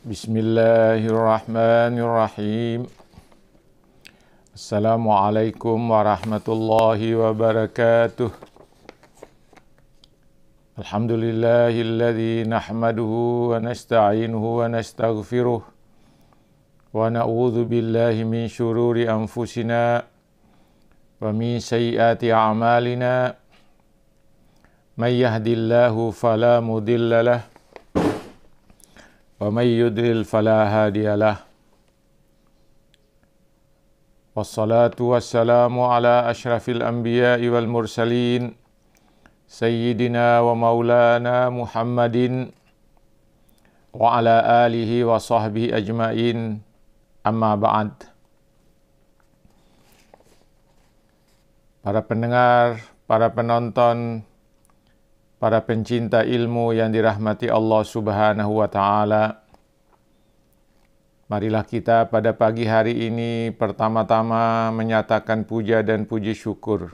Bismillahirrahmanirrahim. Assalamualaikum warahmatullahi wabarakatuh. Alhamdulillahilladzi nahmaduhu wa nasta'inuhu wa nastaghfiruh wa na'udzu billahi min syururi anfusina wa min sayyiati a'malina. May yahdihillahu fala mudilla lahu wa may yudlil fala hadiyalah. Wassalatu wassalamu ala asyrafil anbiya'i wal mursalin sayyidina wa maulana Muhammadin wa ala alihi wa sahbihi ajmain, amma ba'd. Para pendengar, para penonton, para pencinta ilmu yang dirahmati Allah Subhanahu wa Ta'ala, marilah kita pada pagi hari ini pertama-tama menyatakan puja dan puji syukur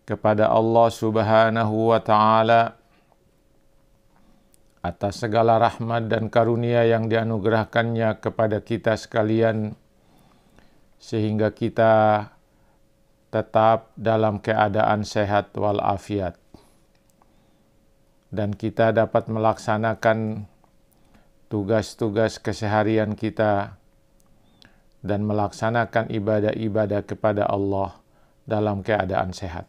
kepada Allah Subhanahu wa Ta'ala atas segala rahmat dan karunia yang dianugerahkannya kepada kita sekalian, sehingga kita tetap dalam keadaan sehat walafiat, dan kita dapat melaksanakan tugas-tugas keseharian kita dan melaksanakan ibadah-ibadah kepada Allah dalam keadaan sehat.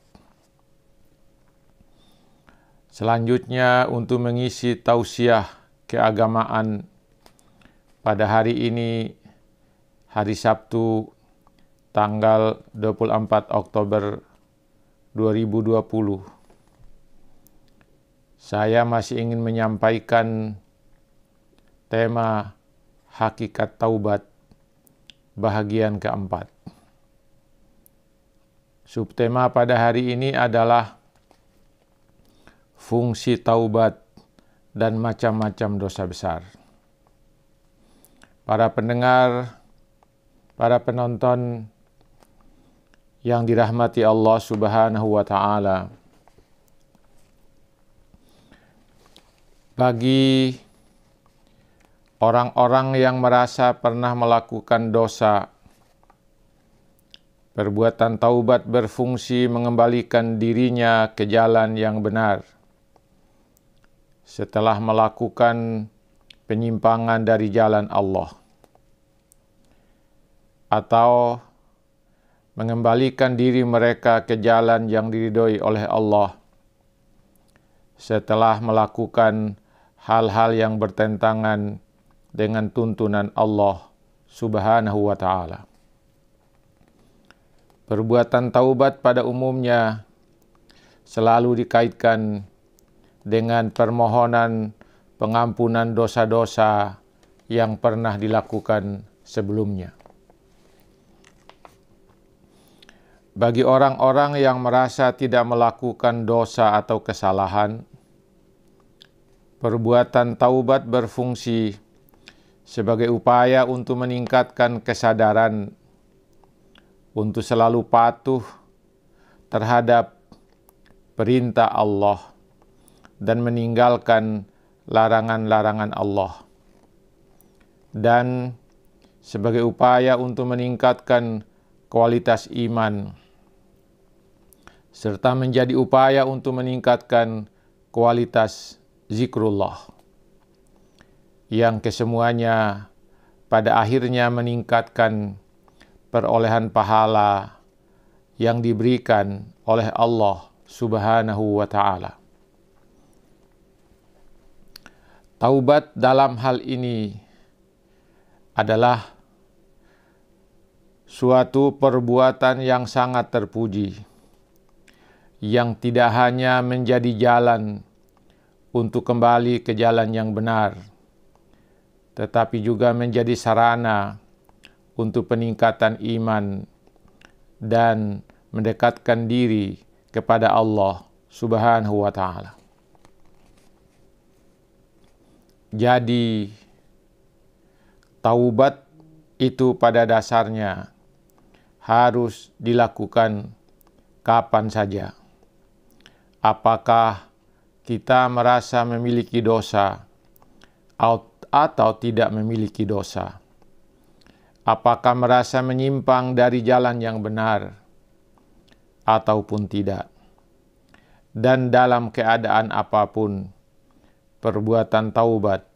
Selanjutnya, untuk mengisi tausiah keagamaan pada hari ini, hari Sabtu, tanggal 24 Oktober 2020, saya masih ingin menyampaikan tema hakikat taubat bahagian keempat. Subtema pada hari ini adalah fungsi taubat dan macam-macam dosa besar. Para pendengar, para penonton yang dirahmati Allah Subhanahu wa Ta'ala, bagi orang-orang yang merasa pernah melakukan dosa, perbuatan taubat berfungsi mengembalikan dirinya ke jalan yang benar setelah melakukan penyimpangan dari jalan Allah, atau mengembalikan diri mereka ke jalan yang diridhoi oleh Allah setelah melakukan hal-hal yang bertentangan dengan tuntunan Allah Subhanahu wa Ta'ala. Perbuatan taubat pada umumnya selalu dikaitkan dengan permohonan pengampunan dosa-dosa yang pernah dilakukan sebelumnya. Bagi orang-orang yang merasa tidak melakukan dosa atau kesalahan, perbuatan taubat berfungsi sebagai upaya untuk meningkatkan kesadaran untuk selalu patuh terhadap perintah Allah dan meninggalkan larangan-larangan Allah, dan sebagai upaya untuk meningkatkan kualitas iman, serta menjadi upaya untuk meningkatkan kualitas zikrullah, yang kesemuanya pada akhirnya meningkatkan perolehan pahala yang diberikan oleh Allah Subhanahu wa Ta'ala. Taubat dalam hal ini adalah suatu perbuatan yang sangat terpuji, yang tidak hanya menjadi jalan untuk kembali ke jalan yang benar, tetapi juga menjadi sarana untuk peningkatan iman dan mendekatkan diri kepada Allah Subhanahu wa Ta'ala. Jadi, taubat itu pada dasarnya harus dilakukan kapan saja. Apakah kita merasa memiliki dosa atau tidak memiliki dosa? Apakah merasa menyimpang dari jalan yang benar ataupun tidak? Dan dalam keadaan apapun, perbuatan taubat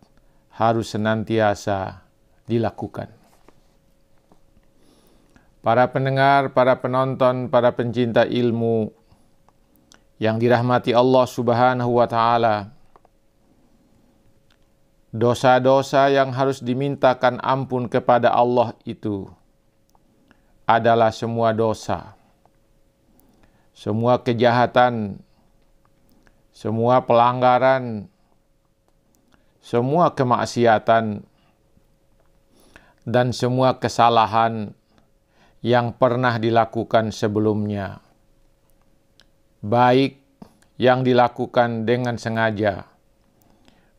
harus senantiasa dilakukan. Para pendengar, para penonton, para pencinta ilmu yang dirahmati Allah Subhanahu wa Ta'ala, dosa-dosa yang harus dimintakan ampun kepada Allah itu adalah semua dosa, semua kejahatan, semua pelanggaran, semua kemaksiatan, dan semua kesalahan yang pernah dilakukan sebelumnya, baik yang dilakukan dengan sengaja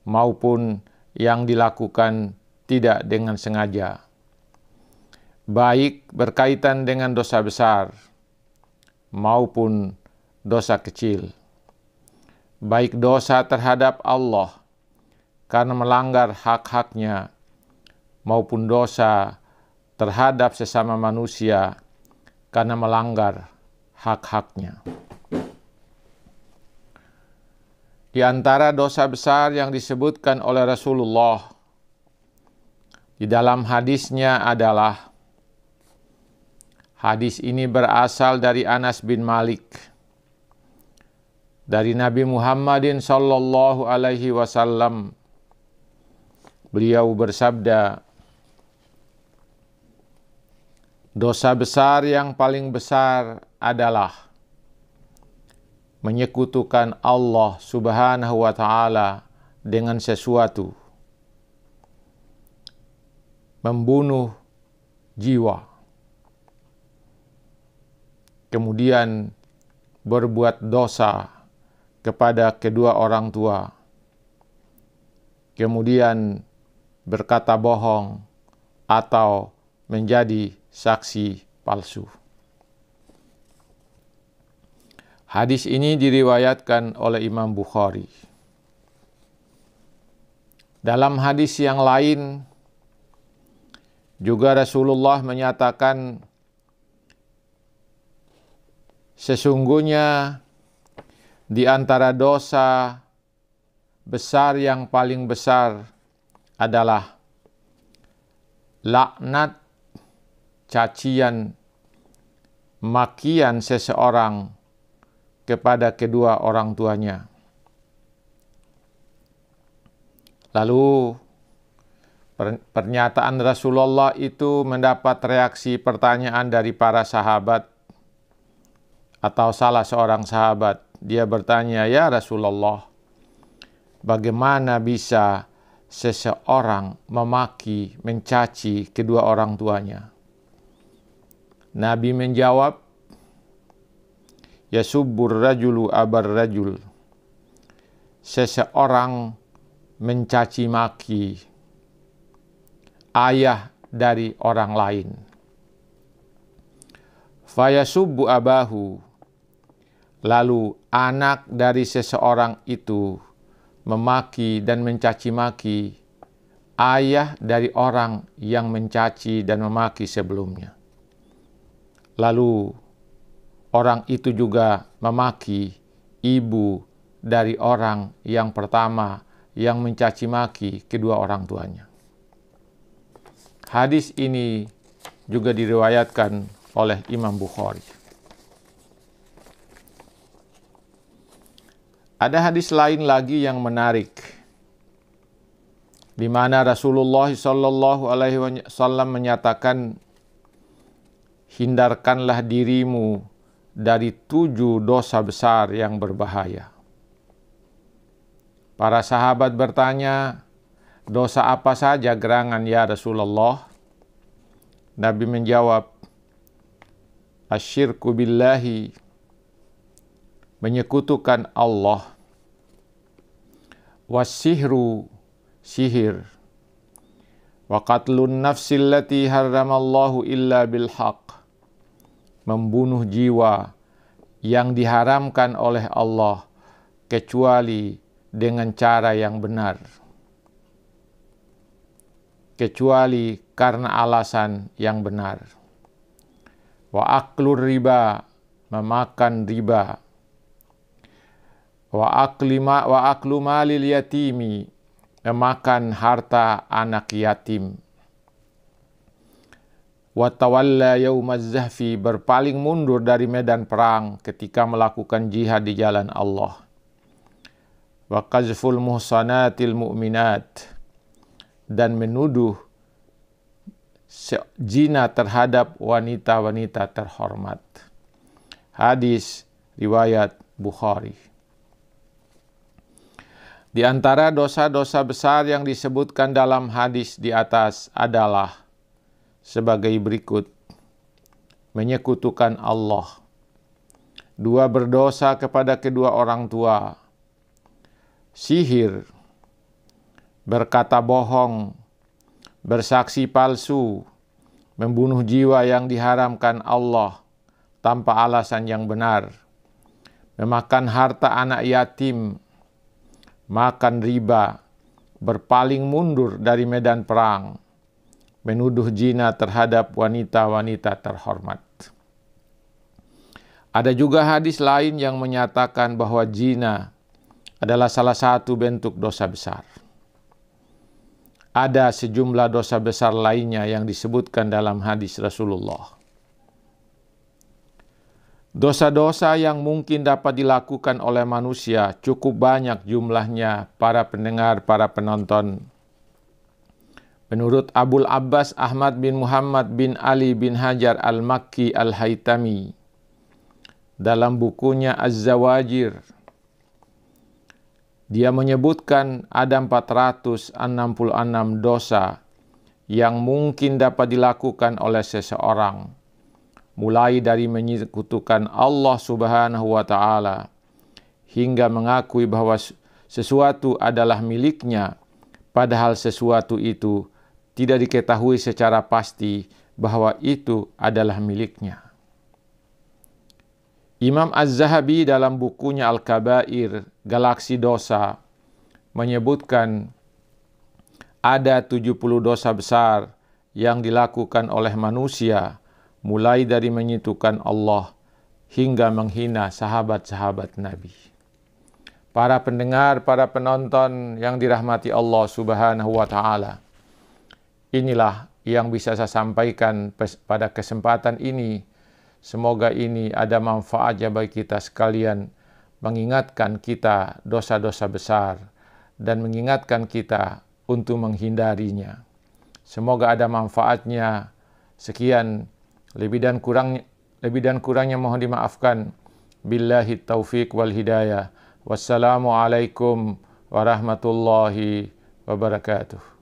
maupun yang dilakukan tidak dengan sengaja, baik berkaitan dengan dosa besar maupun dosa kecil, baik dosa terhadap Allah karena melanggar hak-haknya maupun dosa terhadap sesama manusia karena melanggar hak-haknya. Di antara dosa besar yang disebutkan oleh Rasulullah di dalam hadisnya adalah, hadis ini berasal dari Anas bin Malik, dari Nabi Muhammadin sallallahu alaihi wasallam. Beliau bersabda, dosa besar yang paling besar adalah menyekutukan Allah Subhanahu wa Ta'ala dengan sesuatu, membunuh jiwa, kemudian berbuat dosa kepada kedua orang tua, kemudian berkata bohong atau menjadi saksi palsu. Hadis ini diriwayatkan oleh Imam Bukhari. Dalam hadis yang lain juga Rasulullah menyatakan, sesungguhnya di antara dosa besar yang paling besar adalah laknat, cacian, makian seseorang kepada kedua orang tuanya. Lalu pernyataan Rasulullah itu mendapat reaksi pertanyaan dari para sahabat atau salah seorang sahabat. Dia bertanya, "Ya Rasulullah, bagaimana bisa seseorang memaki, mencaci kedua orang tuanya?" Nabi menjawab, "Yasubbur rajulu abar rajul." Seseorang mencaci maki ayah dari orang lain. Fayasubbu abahu. Lalu anak dari seseorang itu memaki dan mencaci maki ayah dari orang yang mencaci dan memaki sebelumnya. Lalu orang itu juga memaki ibu dari orang yang pertama yang mencaci maki kedua orang tuanya. Hadis ini juga diriwayatkan oleh Imam Bukhari. Ada hadis lain lagi yang menarik, di mana Rasulullah sallallahu alaihi wasallam menyatakan, hindarkanlah dirimu dari 7 dosa besar yang berbahaya. Para sahabat bertanya, dosa apa saja gerangan ya Rasulullah? Nabi menjawab, asyirku billahi, menyekutukan Allah, wassihru, sihir, wa qatlun nafsil lati harramallahu illa bilhaq, membunuh jiwa yang diharamkan oleh Allah kecuali dengan cara yang benar. kecuali karena alasan yang benar. Wa aklur riba, memakan riba. Wa aklu malil yatimi, memakan harta anak yatim. Wa tawalla yaumaz zahfi, berpaling mundur dari medan perang ketika melakukan jihad di jalan Allah. Wa qazful muhsanatil mu'minat, dan menuduh zina terhadap wanita-wanita terhormat. Hadis riwayat Bukhari. Di antara dosa-dosa besar yang disebutkan dalam hadis di atas adalah sebagai berikut: menyekutukan Allah, 2, berdosa kepada kedua orang tua, sihir, berkata bohong, bersaksi palsu, membunuh jiwa yang diharamkan Allah tanpa alasan yang benar, memakan harta anak yatim, makan riba, berpaling mundur dari medan perang, menuduh zina terhadap wanita-wanita terhormat. Ada juga hadis lain yang menyatakan bahwa zina adalah salah satu bentuk dosa besar. Ada sejumlah dosa besar lainnya yang disebutkan dalam hadis Rasulullah. Dosa-dosa yang mungkin dapat dilakukan oleh manusia cukup banyak jumlahnya, para pendengar, para penonton. Menurut Abul Abbas Ahmad bin Muhammad bin Ali bin Hajar al-Makki al-Haytami dalam bukunya Az-Zawajir, dia menyebutkan ada 466 dosa yang mungkin dapat dilakukan oleh seseorang, mulai dari menyekutukan Allah Subhanahu wa Ta'ala hingga mengakui bahwa sesuatu adalah miliknya, padahal sesuatu itu tidak diketahui secara pasti bahwa itu adalah miliknya. Imam Az-Zahabi dalam bukunya Al-Kabair, Galaksi Dosa, menyebutkan ada 70 dosa besar yang dilakukan oleh manusia, mulai dari menyentuhkan Allah hingga menghina sahabat-sahabat Nabi. Para pendengar, para penonton yang dirahmati Allah Subhanahu wa Ta'ala, inilah yang bisa saya sampaikan pada kesempatan ini. Semoga ini ada manfaatnya bagi kita sekalian, mengingatkan kita dosa-dosa besar dan mengingatkan kita untuk menghindarinya. Semoga ada manfaatnya. Sekian, lebih dan kurangnya mohon dimaafkan. Billahi taufiq wal hidayah. Wassalamualaikum warahmatullahi wabarakatuh.